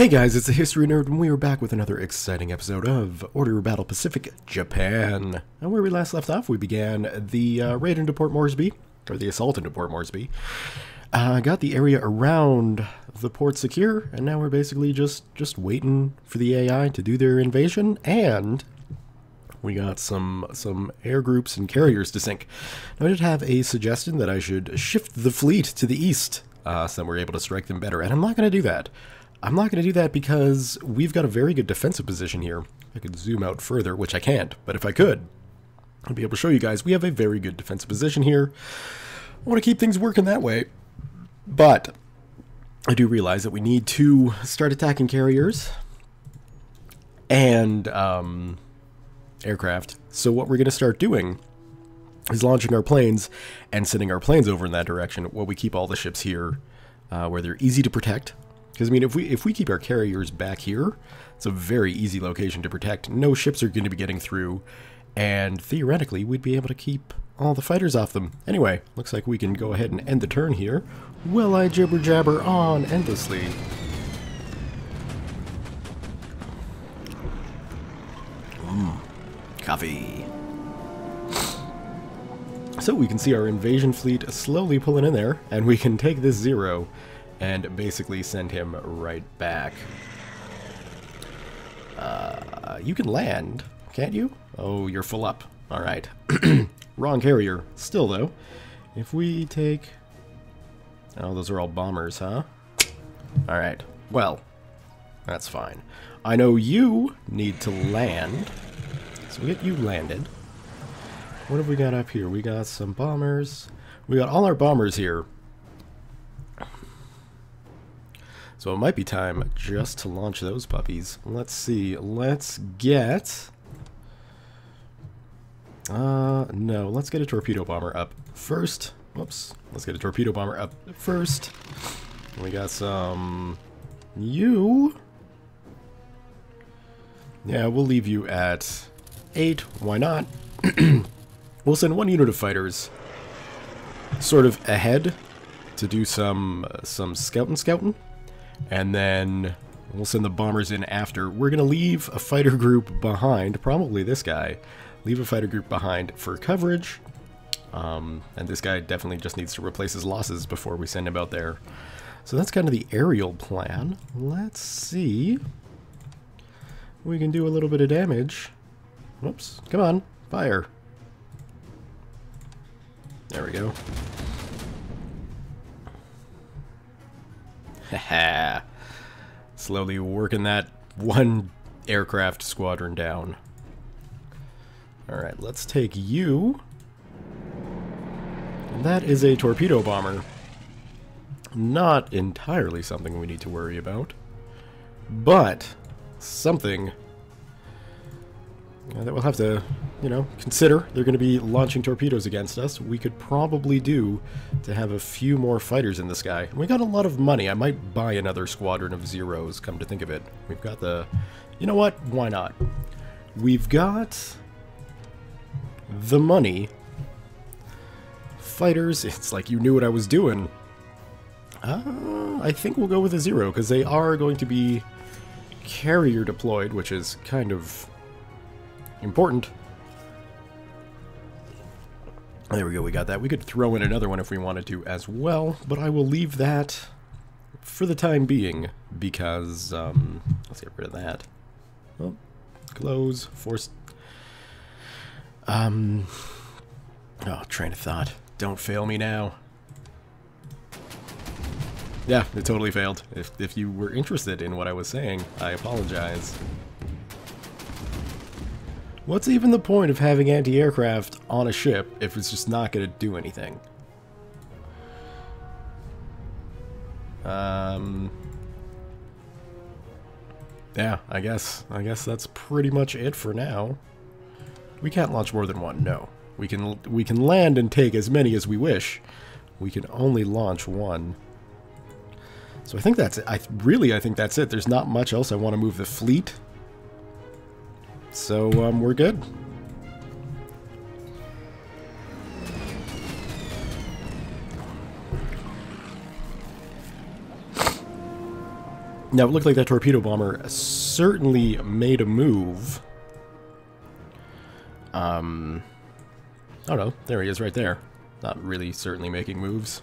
Hey guys, it's the History Nerd, and we are back with another exciting episode of Order of Battle Pacific Japan. And where we last left off, we began the raid into Port Moresby, or the assault into Port Moresby. Got the area around the port secure, and now we're basically just waiting for the AI to do their invasion, and we got some air groups and carriers to sink. Now, I did have a suggestion that I should shift the fleet to the east, so that we're able to strike them better, and I'm not going to do that. I'm not going to do that because we've got a very good defensive position here. I could zoom out further, which I can't, but if I could, I'd be able to show you guys we have a very good defensive position here. I want to keep things working that way, but I do realize that we need to start attacking carriers and aircraft. So what we're going to start doing is launching our planes and sending our planes over in that direction while we keep all the ships here where they're easy to protect. Because, I mean, if we keep our carriers back here, it's a very easy location to protect. No ships are going to be getting through, and theoretically, we'd be able to keep all the fighters off them. Anyway, looks like we can go ahead and end the turn here. Will I jibber jabber on endlessly? Coffee. So we can see our invasion fleet slowly pulling in there, and we can take this zero and basically send him right back. You can land, can't you? Oh, you're full up. Alright. Wrong carrier. Still, though, if we take... Oh, those are all bombers, huh? Alright. Well, that's fine. I know you need to land, so we get you landed. What have we got up here? We got some bombers. We got all our bombers here. So it might be time just to launch those puppies. Let's see. Let's get... no. Let's get a torpedo bomber up first. Whoops. Let's get a torpedo bomber up first. We got some... You... Yeah, we'll leave you at 8. Why not? We'll send one unit of fighters sort of ahead to do some scouting. And then we'll send the bombers in after. We're going to leave a fighter group behind, probably this guy. Leave a fighter group behind for coverage. And this guy definitely just needs to replace his losses before we send him out there. So that's kind of the aerial plan. Let's see. We can do a little bit of damage. Whoops. Come on. Fire. There we go. Haha. Slowly working that one aircraft squadron down. Alright, let's take you. And that is a torpedo bomber. Not entirely something we need to worry about, but something that we'll have to, you know, consider. They're going to be launching torpedoes against us. We could probably do to have a few more fighters in the sky. We got a lot of money. I might buy another squadron of zeros, come to think of it. We've got the... You know what? Why not? We've got the money. Fighters. It's like you knew what I was doing. I think we'll go with a zero, because they are going to be carrier deployed, which is kind of important. There we go, we got that. We could throw in another one if we wanted to as well, but I will leave that for the time being because, let's get rid of that. Oh, close, force. Oh, train of thought. Don't fail me now. Yeah, it totally failed. If you were interested in what I was saying, I apologize. What's even the point of having anti-aircraft on a ship if it's just not going to do anything? Yeah, I guess that's pretty much it for now. We can't launch more than one, no. We can land and take as many as we wish. We can only launch one. So I think that's it. I think that's it. There's not much else I want to move the fleet. So, we're good. Now, it looked like that torpedo bomber certainly made a move. Oh no, there he is right there. Not really certainly making moves.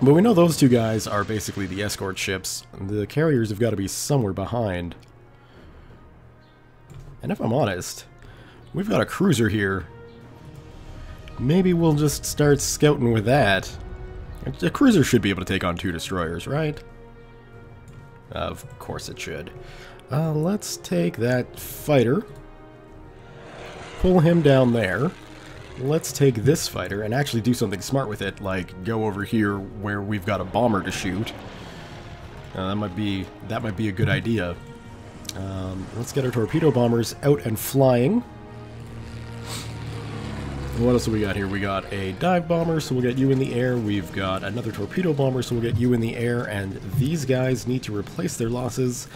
But we know those two guys are basically the escort ships. The carriers have got to be somewhere behind. And if I'm honest, we've got a cruiser here. Maybe we'll just start scouting with that. A cruiser should be able to take on 2 destroyers, right? Of course it should. Let's take that fighter. Pull him down there. Let's take this fighter and actually do something smart with it, like go over here where we've got a bomber to shoot. That might be a good idea. Let's get our torpedo bombers out and flying. What else do we got here? We got a dive bomber, so we'll get you in the air. We've got another torpedo bomber, so we'll get you in the air. And these guys need to replace their losses.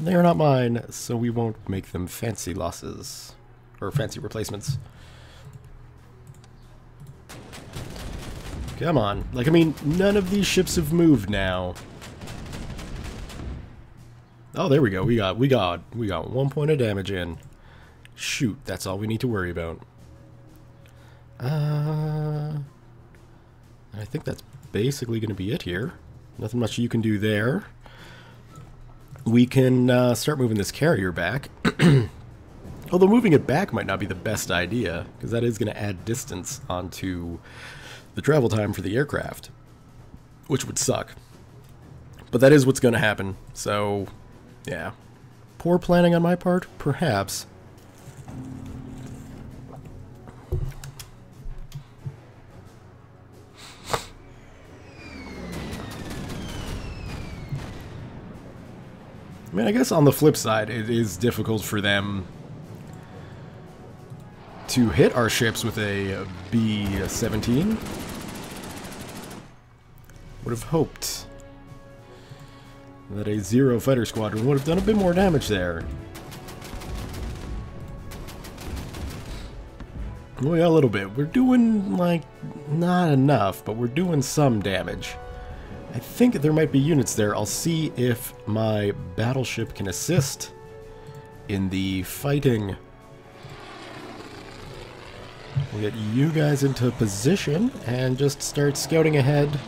They are not mine, so we won't make them fancy losses. Or fancy replacements. Come on. Like, I mean, none of these ships have moved now. Oh, there we go. We got 1 point of damage in. Shoot, that's all we need to worry about. I think that's basically going to be it here. Nothing much you can do there. We can start moving this carrier back. Although moving it back might not be the best idea, because that is going to add distance onto the travel time for the aircraft, which would suck. But that is what's going to happen, so yeah. Poor planning on my part? Perhaps. I mean, I guess on the flip side, it is difficult for them to hit our ships with a B-17. Would have hoped that a Zero fighter squadron would have done a bit more damage there. Well, yeah, a little bit. We're doing, like, not enough, but we're doing some damage. I think there might be units there. I'll see if my battleship can assist in the fighting. We'll get you guys into position and just start scouting ahead,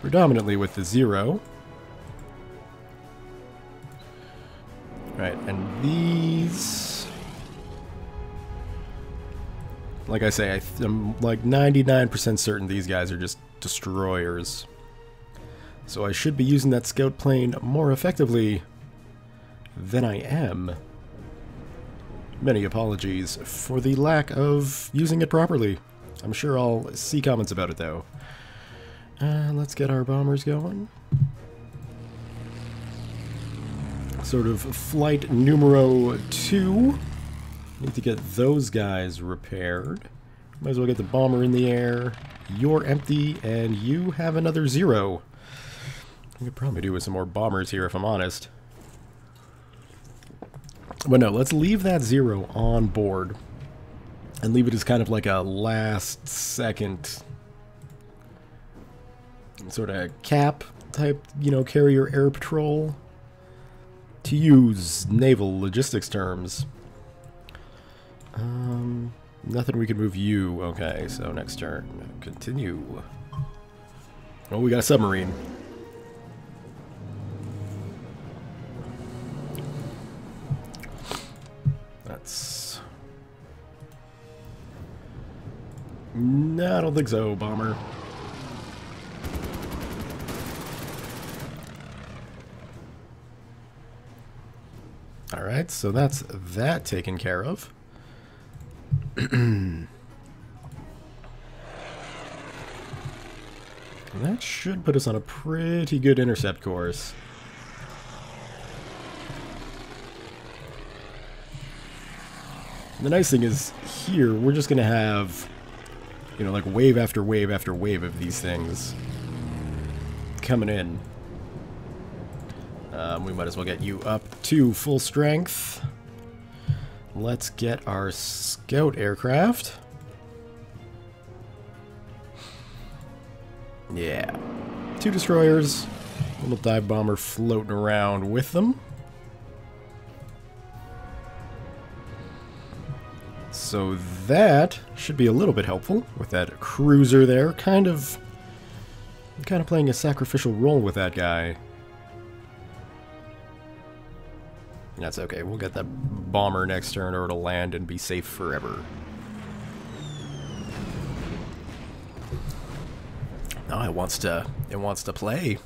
predominantly with the Zero. Right, and these... Like I say, I'm like 99% certain these guys are just destroyers. So I should be using that scout plane more effectively than I am. Many apologies for the lack of using it properly. I'm sure I'll see comments about it though. Let's get our bombers going. Sort of flight numero 2. Need to get those guys repaired. Might as well get the bomber in the air. You're empty, and you have another Zero. I could probably do with some more bombers here, if I'm honest. But no, let's leave that Zero on board. And leave it as kind of like a last second sort of cap type, you know, carrier air patrol. To use naval logistics terms. Nothing we can move you. Okay, so next turn. Continue. Oh, we got a submarine. That's... No, I don't think so, bomber. Alright, so that's that taken care of. And that should put us on a pretty good intercept course. The nice thing is, here, we're just going to have, you know, like wave after wave after wave of these things coming in. We might as well get you up to full strength. Let's get our scout aircraft. Yeah. 2 destroyers. Little dive bomber floating around with them. So that should be a little bit helpful with that cruiser there. Kind of playing a sacrificial role with that guy. That's okay. We'll get that bomber next turn, or it'll land and be safe forever. Oh, it wants to play.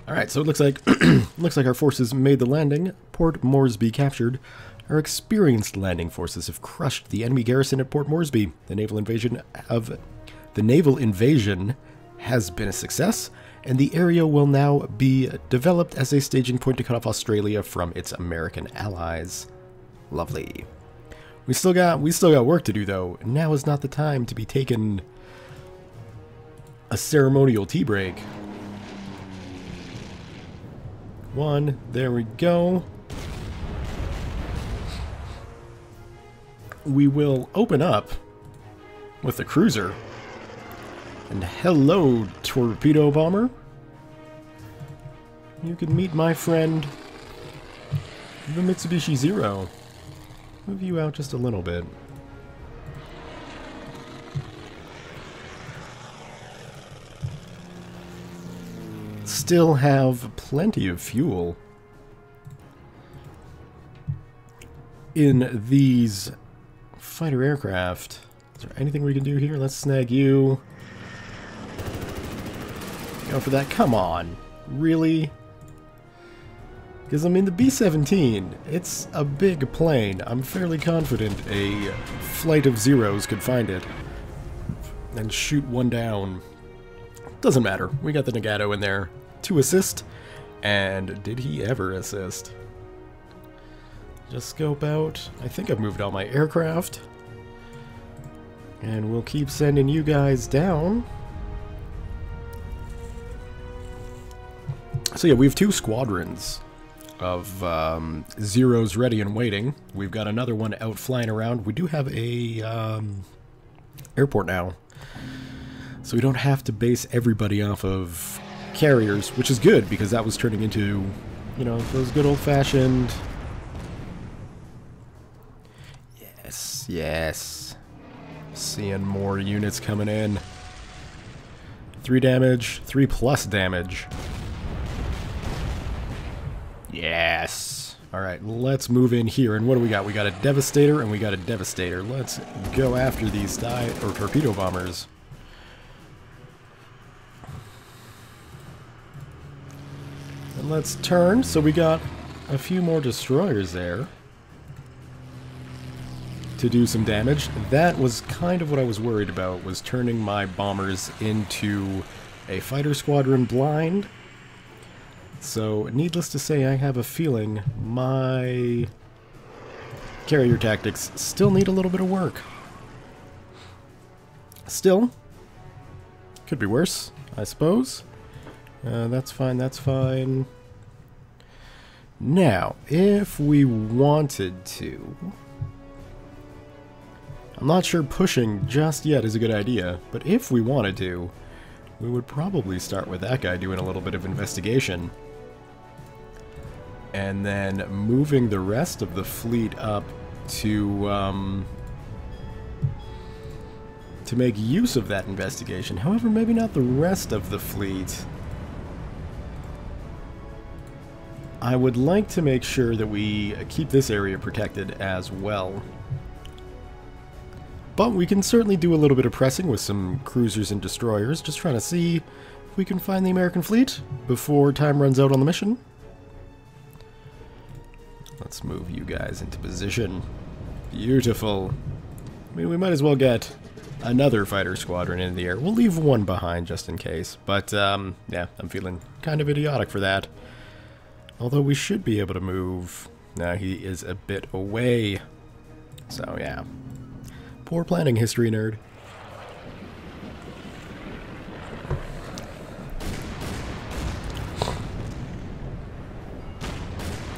Alright, so it looks like our forces made the landing. Port Moresby captured. Our experienced landing forces have crushed the enemy garrison at Port Moresby. The naval invasion has been a success, and the area will now be developed as a staging point to cut off Australia from its American allies. Lovely. We still got work to do, though. Now is not the time to be taking a ceremonial tea break. One, there we go. We will open up with the cruiser. And hello, torpedo bomber. You can meet my friend, the Mitsubishi Zero. Move you out just a little bit. Still have plenty of fuel in these fighter aircraft. Is there anything we can do here? Let's snag you. Go for that. Come on. Really? Because, I mean, the B-17, it's a big plane. I'm fairly confident a flight of Zeros could find it and shoot one down. Doesn't matter. We got the Nagato in there to assist. And did he ever assist? Just scope out. I think I've moved all my aircraft. And we'll keep sending you guys down. So yeah, we have 2 squadrons of Zeros ready and waiting. We've got another one out flying around. We do have a airport now, so we don't have to base everybody off of carriers, which is good, because that was turning into, you know, those good old-fashioned... Yes, yes. Seeing more units coming in. 3 damage, 3 plus damage. Yes. Alright, let's move in here. And what do we got? We got a Devastator and we got a Devastator. Let's go after these torpedo bombers. And let's turn. So we got a few more destroyers there to do some damage. That was kind of what I was worried about, was turning my bombers into a fighter squadron blind. So, needless to say, I have a feeling my carrier tactics still need a little bit of work. Still, could be worse, I suppose. That's fine, that's fine. Now, if we wanted to... I'm not sure pushing just yet is a good idea, but if we wanted to, we would probably start with that guy doing a little bit of investigation. And then moving the rest of the fleet up to make use of that investigation. However, maybe not the rest of the fleet. I would like to make sure that we keep this area protected as well. But we can certainly do a little bit of pressing with some cruisers and destroyers, just trying to see if we can find the American fleet before time runs out on the mission. Let's move you guys into position. Beautiful. I mean, we might as well get another fighter squadron in the air. We'll leave one behind just in case. But, yeah, I'm feeling kind of idiotic for that. Although we should be able to move. Now he is a bit away. So, yeah. Poor planning, history nerd.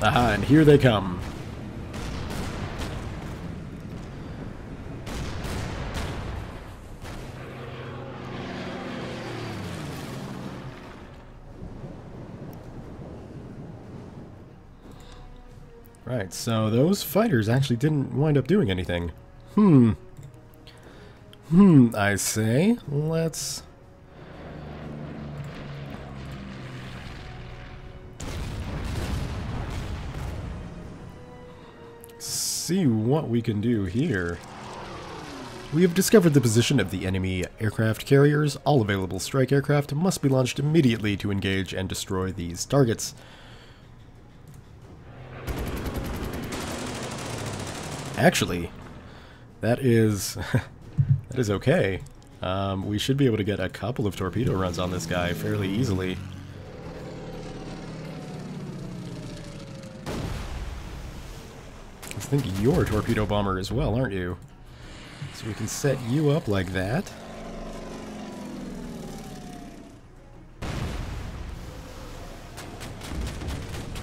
Aha, and here they come. Right, so those fighters actually didn't wind up doing anything. I say, let's... see what we can do here. We have discovered the position of the enemy aircraft carriers. All available strike aircraft must be launched immediately to engage and destroy these targets. Actually, that is that is okay. We should be able to get a couple of torpedo runs on this guy fairly easily. I think you're a torpedo bomber as well, aren't you? So we can set you up like that.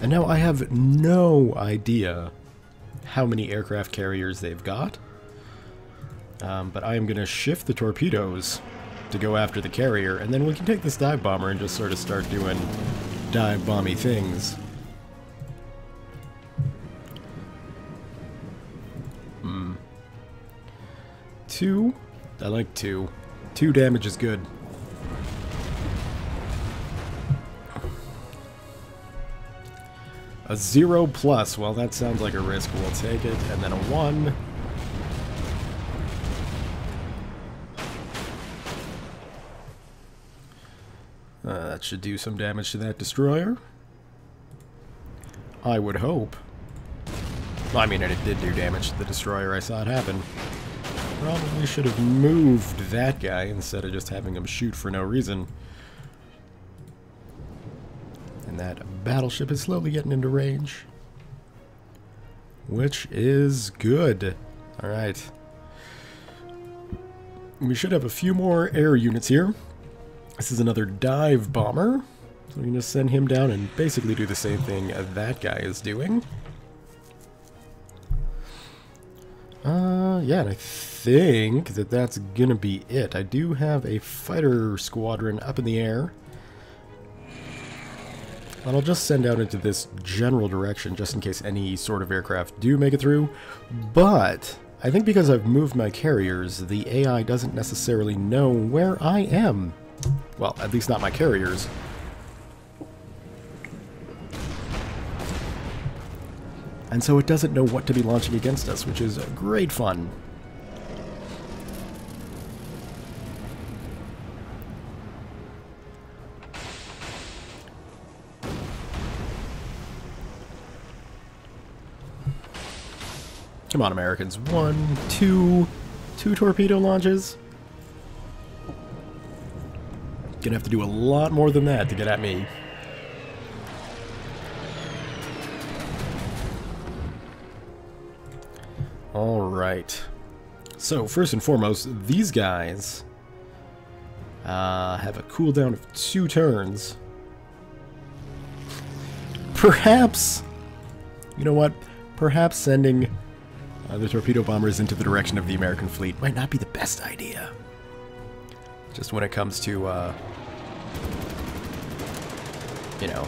And now I have no idea how many aircraft carriers they've got. But I am going to shift the torpedoes to go after the carrier, and then we can take this dive bomber and just sort of start doing dive bomby things. Two? I like two. 2 damage is good. A 0 plus, well that sounds like a risk, we'll take it, and then a 1. That should do some damage to that destroyer. I would hope. Well, I mean, it did do damage to the destroyer, I saw it happen. Probably should have moved that guy instead of just having him shoot for no reason. And that battleship is slowly getting into range. Which is good. Alright. We should have a few more air units here. This is another dive bomber. So we can just send him down and basically do the same thing that guy is doing. Yeah, and I think that that's gonna be it. I do have a fighter squadron up in the air. And I'll just send out into this general direction just in case any sort of aircraft do make it through. But I think because I've moved my carriers, the AI doesn't necessarily know where I am. Well, at least not my carriers. And so it doesn't know what to be launching against us, which is great fun. Come on, Americans. 1, 2 torpedo launches. Gonna have to do a lot more than that to get at me. Alright. So, first and foremost, these guys have a cooldown of 2 turns. Perhaps, you know what? Perhaps sending the torpedo bombers into the direction of the American fleet might not be the best idea. Just when it comes to, you know,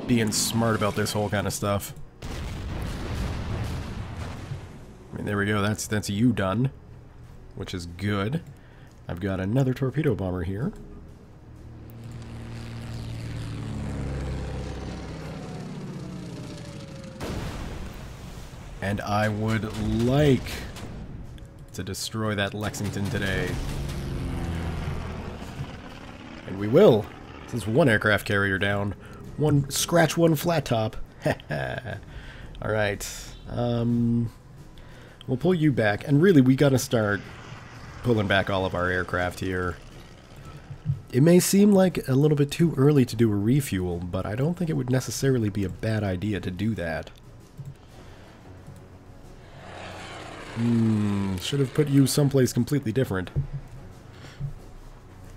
being smart about this whole kind of stuff. I mean, there we go, that's you done, which is good. I've got another torpedo bomber here. And I would like to destroy that Lexington today. And we will. This is 1 aircraft carrier down. Scratch 1 flat top. Alright. We'll pull you back. And really, we gotta start pulling back all of our aircraft here. It may seem like a little bit too early to do a refuel, but I don't think it would necessarily be a bad idea to do that. Should have put you someplace completely different.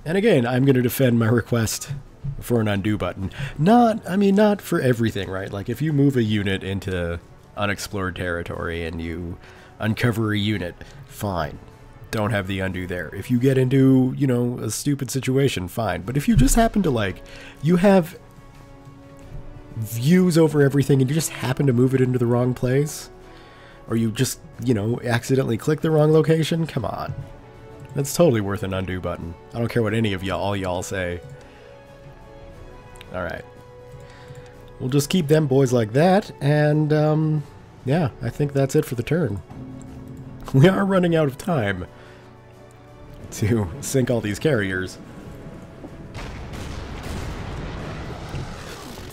And again, I'm going to defend my request for an undo button. Not for everything, right? Like, if you move a unit into unexplored territory and you uncover a unit, fine. Don't have the undo there. If you get into, you know, a stupid situation, fine. But if you just happen to, like, you have views over everything and you just happen to move it into the wrong place? Or you just, you know, accidentally click the wrong location? Come on. That's totally worth an undo button. I don't care what any of y'all say. Alright. We'll just keep them boys like that, and, yeah, I think that's it for the turn. We are running out of time to sink all these carriers.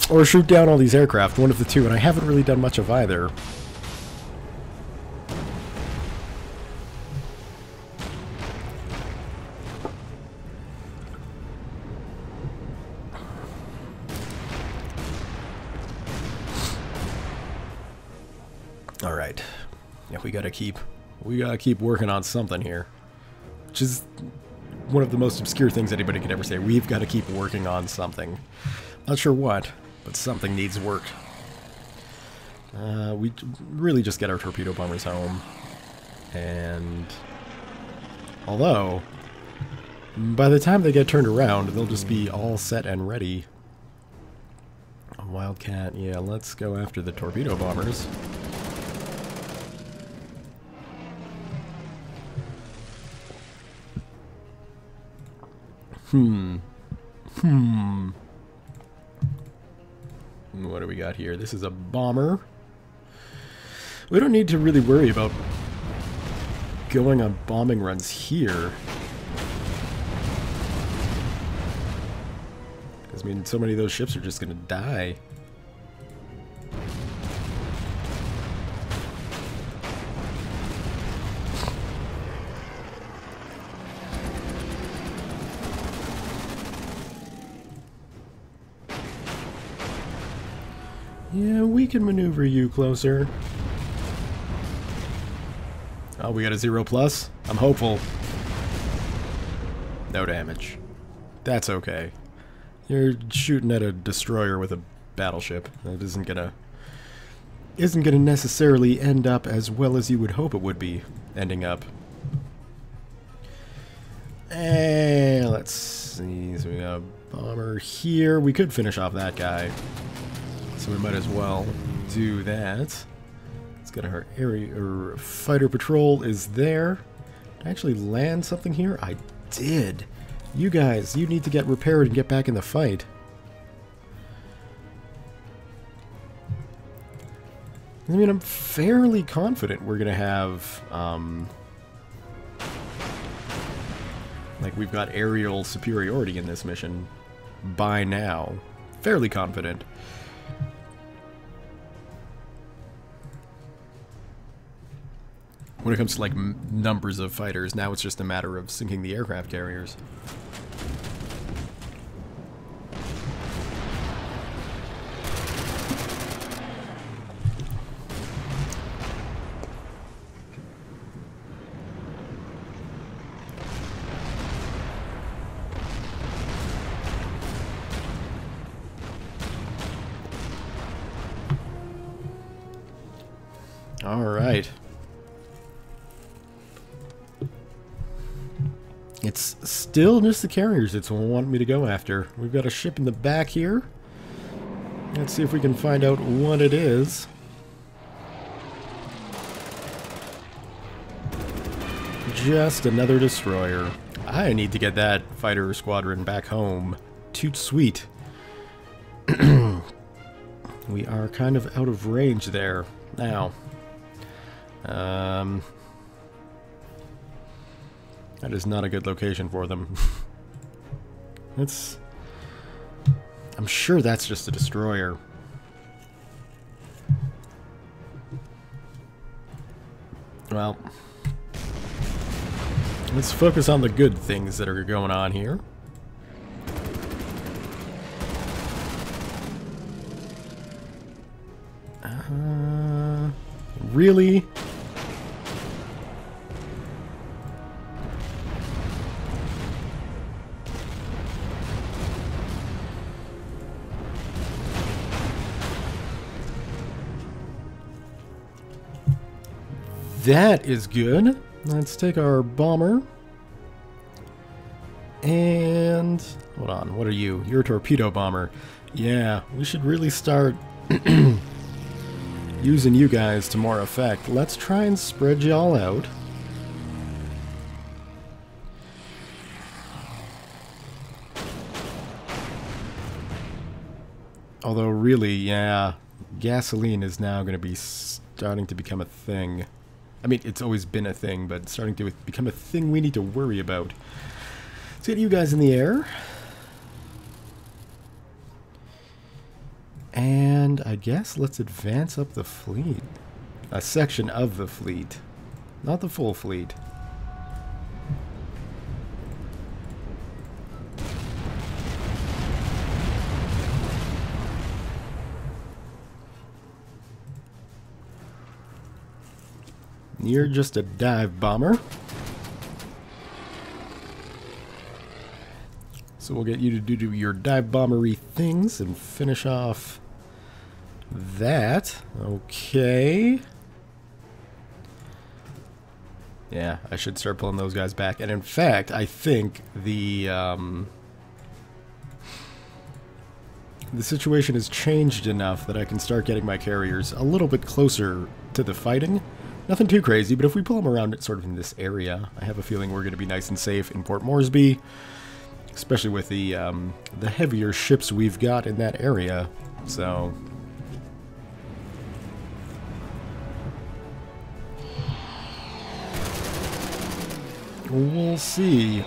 Or shoot down all these aircraft, one of the two, and I haven't really done much of either. Alright. Yeah, we gotta keep working on something here. Which is one of the most obscure things anybody could ever say. We've got to keep working on something. Not sure what, but something needs work. We really just get our torpedo bombers home. And although, by the time they get turned around, they'll just be all set and ready. A Wildcat, yeah, let's go after the torpedo bombers. What do we got here? This is a bomber. We don't need to really worry about going on bombing runs here. Because, I mean, so many of those ships are just going to die. Yeah, we can maneuver you closer. Oh, we got a 0+? I'm hopeful. No damage. That's okay. You're shooting at a destroyer with a battleship. That isn't gonna necessarily end up as well as you would hope it would be ending up. And let's see. So we got a bomber here. We could finish off that guy. So we might as well do that. It's got our area, or fighter patrol is there. Did I actually land something here? I did. You guys, you need to get repaired and get back in the fight. I mean, I'm fairly confident we're gonna have, like, we've got aerial superiority in this mission by now. Fairly confident. When it comes to, like, numbers of fighters, now it's just a matter of sinking the aircraft carriers. All right. It's still just the carriers it's wanting me to go after. We've got a ship in the back here. Let's see if we can find out what it is. Just another destroyer. I need to get that fighter squadron back home. Toot sweet. We are kind of out of range there now. That is not a good location for them. I'm sure that's just a destroyer. Well, let's focus on the good things that are going on here. Really? That is good. Let's take our bomber. And hold on, what are you? You're a torpedo bomber. Yeah, we should really start using you guys to more effect. Let's try and spread y'all out. Although really, yeah, gasoline is now going to be starting to become a thing. I mean, it's always been a thing, but it's starting to become a thing we need to worry about. Let's get you guys in the air. And I guess let's advance up the fleet. A section of the fleet. Not the full fleet. You're just a dive bomber. So we'll get you to do your dive bombery things and finish off that. Okay. Yeah, I should start pulling those guys back. And in fact, I think the situation has changed enough that I can start getting my carriers a little bit closer to the fighting. Nothing too crazy, but if we pull them around sort of in this area, I have a feeling we're going to be nice and safe in Port Moresby, especially with the heavier ships we've got in that area. So we'll see.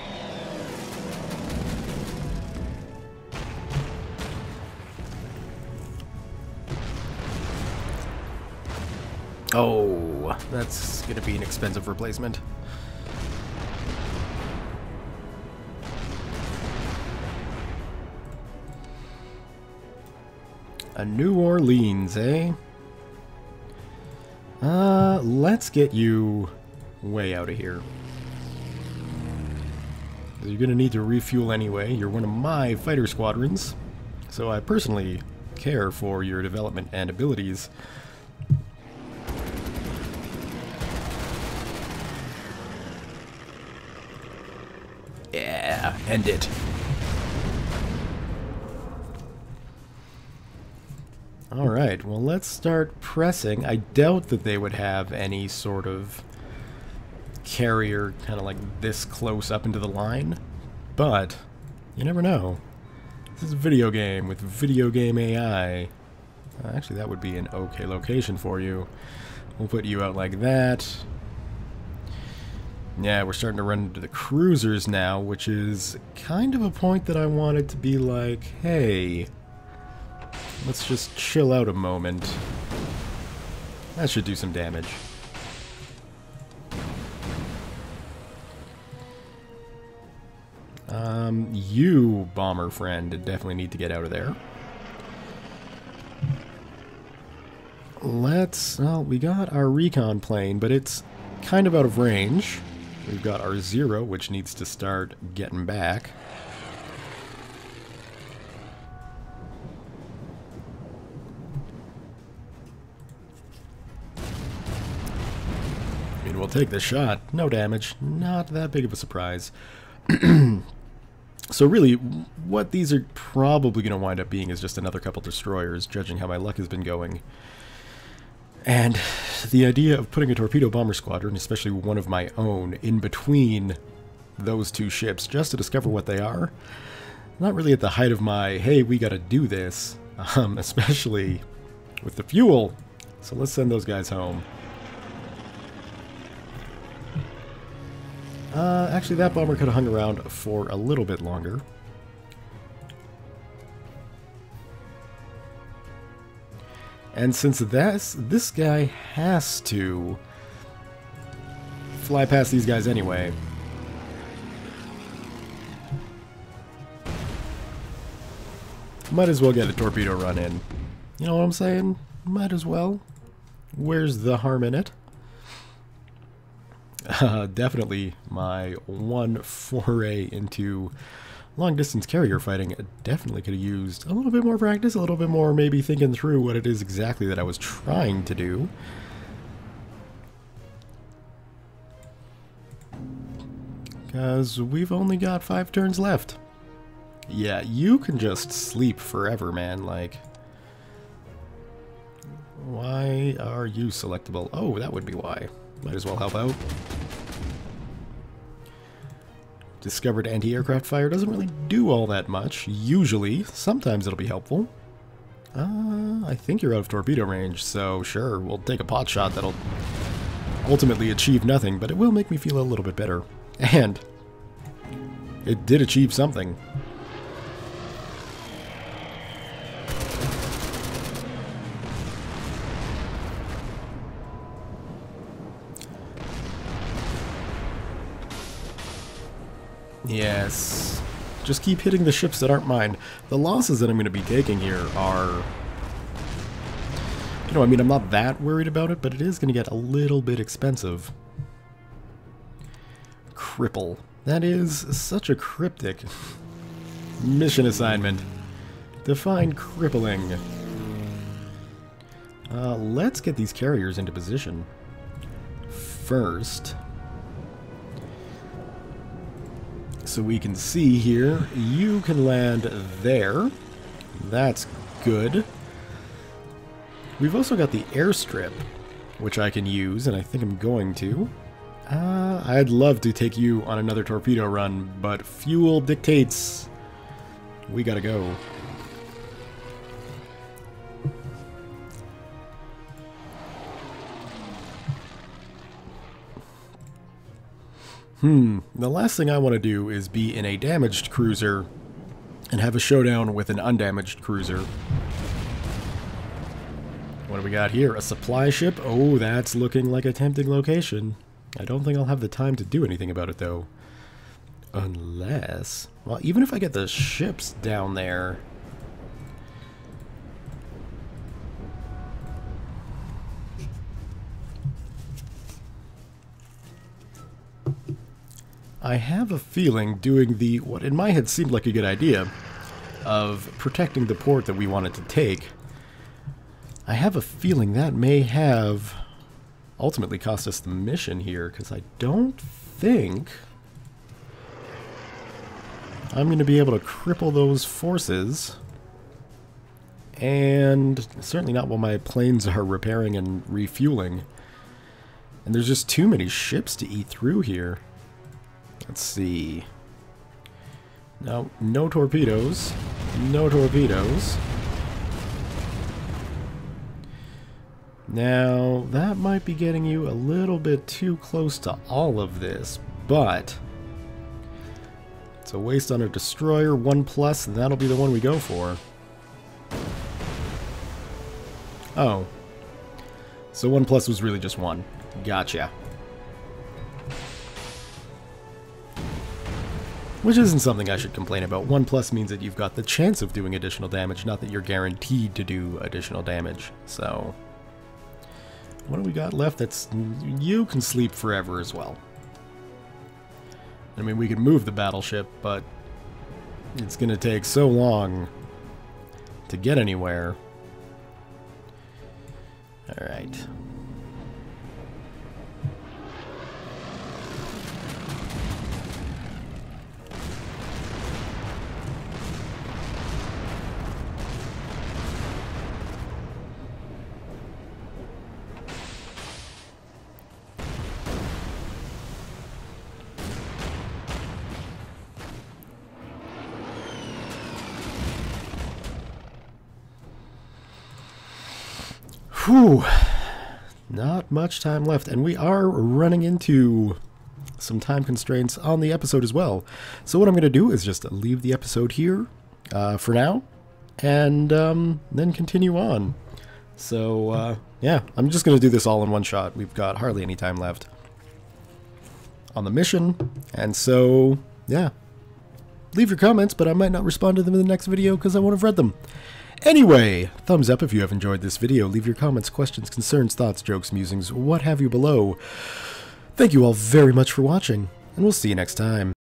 Oh, that's going to be an expensive replacement. A New Orleans, eh? Let's get you way out of here. You're going to need to refuel anyway. You're one of my fighter squadrons, so I personally care for your development and abilities. Yeah, end it. Alright, well let's start pressing. I doubt that they would have any sort of carrier kind of like this close up into the line, but you never know. This is a video game with video game AI. Actually, that would be an okay location for you. We'll put you out like that. Yeah, we're starting to run into the cruisers now, which is kind of a point that I wanted to be like, hey, let's just chill out a moment. That should do some damage. You, bomber friend, definitely need to get out of there. Well, we got our recon plane, but it's kind of out of range. We've got our Zero, which needs to start getting back. I mean, we'll take the shot. No damage. Not that big of a surprise. So really, what these are probably going to wind up being is just another couple destroyers, judging how my luck has been going. And the idea of putting a torpedo bomber squadron, especially one of my own, in between those two ships just to discover what they are, not really at the height of my, hey, we gotta do this, especially with the fuel. So let's send those guys home. Actually, that bomber could have hung around for a little bit longer. And since this guy has to fly past these guys anyway, might as well get a torpedo run in. You know what I'm saying? Might as well. Where's the harm in it? Definitely my one foray into long-distance carrier fighting. Definitely could have used a little bit more practice, a little bit more maybe thinking through what it is exactly that I was trying to do. Because we've only got 5 turns left. Yeah, you can just sleep forever, man. Like, why are you selectable? Oh, that would be why. Might as well help out. Discovered anti-aircraft fire doesn't really do all that much, usually. Sometimes it'll be helpful. I think you're out of torpedo range, so sure, we'll take a pot shot that'll ultimately achieve nothing, but it will make me feel a little bit better. And it did achieve something. Yes. Just keep hitting the ships that aren't mine. The losses that I'm going to be taking here are... You know, I mean, I'm not that worried about it, but it is going to get a little bit expensive. Cripple. That is such a cryptic mission assignment. Define crippling. Let's get these carriers into position. First... So we can see here, you can land there. That's good. We've also got the airstrip, which I can use, and I think I'm going to. I'd love to take you on another torpedo run, but fuel dictates. We gotta go. The last thing I want to do is be in a damaged cruiser and have a showdown with an undamaged cruiser. What do we got here? A supply ship? Oh, that's looking like a tempting location. I don't think I'll have the time to do anything about it, though. Unless... Well, even if I get the ships down there... I have a feeling doing the, what in my head seemed like a good idea, of protecting the port that we wanted to take. I have a feeling that may have ultimately cost us the mission here, because I don't think I'm going to be able to cripple those forces, and certainly not while my planes are repairing and refueling. And there's just too many ships to eat through here. Let's see. No, no torpedoes. No torpedoes. Now, that might be getting you a little bit too close to all of this, but it's a waste on a destroyer, 1+, and that'll be the one we go for. Oh. So 1+ was really just 1. Gotcha. Which isn't something I should complain about. 1+ means that you've got the chance of doing additional damage, not that you're guaranteed to do additional damage. So, what do we got left? That's, you can sleep forever as well. I mean, we could move the battleship, but it's going to take so long to get anywhere. Alright. Whew, not much time left, and we are running into some time constraints on the episode as well. So what I'm going to do is just leave the episode here for now, and then continue on. So, yeah, I'm just going to do this all in one shot. We've got hardly any time left on the mission, and so, yeah. Leave your comments, but I might not respond to them in the next video because I won't have read them. Anyway, thumbs up if you have enjoyed this video. Leave your comments, questions, concerns, thoughts, jokes, musings, what have you below. Thank you all very much for watching, and we'll see you next time.